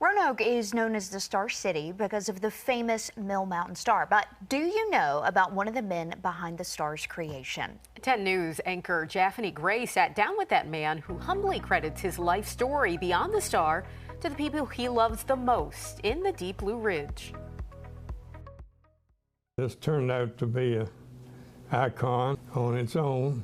Roanoke is known as the Star City because of the famous Mill Mountain Star. But do you know about one of the men behind the star's creation? 10 News anchor Japhanie Gray sat down with that man who humbly credits his life story beyond the star to the people he loves the most in the Deep Blue Ridge. This turned out to be an icon on its own.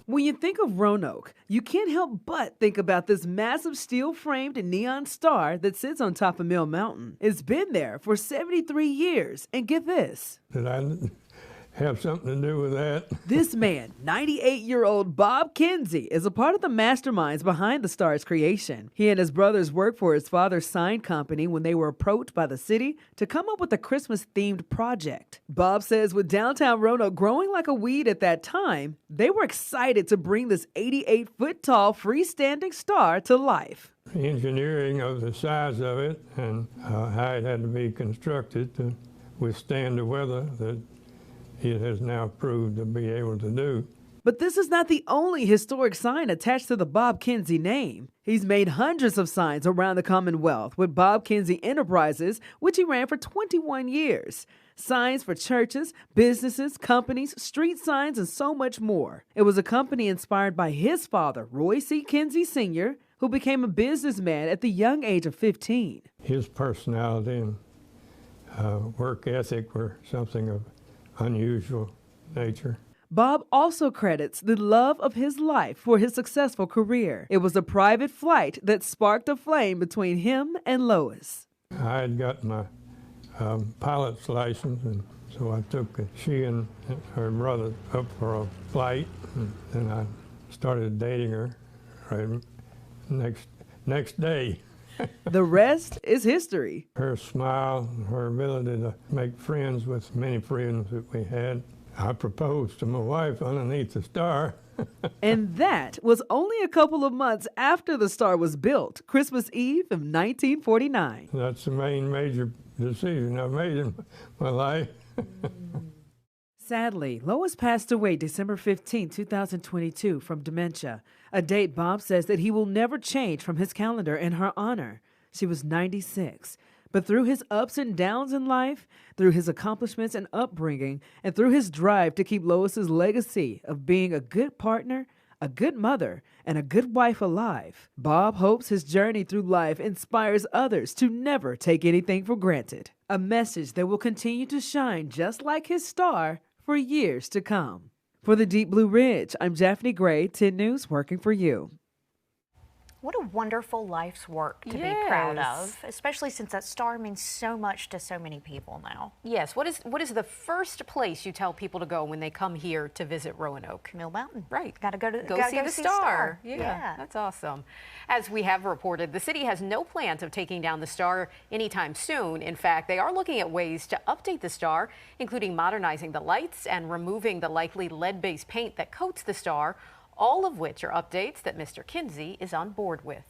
When you think of Roanoke, you can't help but think about this massive steel-framed neon star that sits on top of Mill Mountain. It's been there for 73 years, and get this. Did I have something to do with that? This man, 98-year-old Bob Kinsey, is a part of the masterminds behind the star's creation. He and his brothers worked for his father's sign company when they were approached by the city to come up with a Christmas-themed project. Bob says with downtown Roanoke growing like a weed at that time, they were excited to bring this 88-foot-tall freestanding star to life. The engineering of the size of it and how it had to be constructed to withstand the weather that it has now proved to be able to do. But this is not the only historic sign attached to the Bob Kinsey name. He's made hundreds of signs around the Commonwealth with Bob Kinsey Enterprises, which he ran for 21 years. Signs for churches, businesses, companies, street signs, and so much more. It was a company inspired by his father, Roy C. Kinsey Sr., who became a businessman at the young age of 15. His personality and work ethic were something of unusual nature. Bob also credits the love of his life for his successful career. It was a private flight that sparked a flame between him and Lois. I had got my pilot's license, and so I took she and her brother up for a flight, and then I started dating her right next day. The rest is history. Her smile, her ability to make friends with many friends that we had. I proposed to my wife underneath the star. And that was only a couple of months after the star was built, Christmas Eve of 1949. That's the main major decision I've made in my life. Sadly, Lois passed away December 15, 2022 from dementia, a date Bob says that he will never change from his calendar in her honor. She was 96. But through his ups and downs in life, through his accomplishments and upbringing, and through his drive to keep Lois's legacy of being a good partner, a good mother, and a good wife alive, Bob hopes his journey through life inspires others to never take anything for granted. A message that will continue to shine just like his star for years to come. For the Deep Blue Ridge, I'm Japhanie Gray, 10 News, working for you. What a wonderful life's work to be proud of, especially since that star means so much to so many people now. Yes. What is the first place you tell people to go when they come here to visit Roanoke? Mill Mountain. Right. Got to go see the star. Yeah, that's awesome. As we have reported, the city has no plans of taking down the star anytime soon. In fact, they are looking at ways to update the star, including modernizing the lights and removing the likely lead-based paint that coats the star, all of which are updates that Mr. Kinsey is on board with.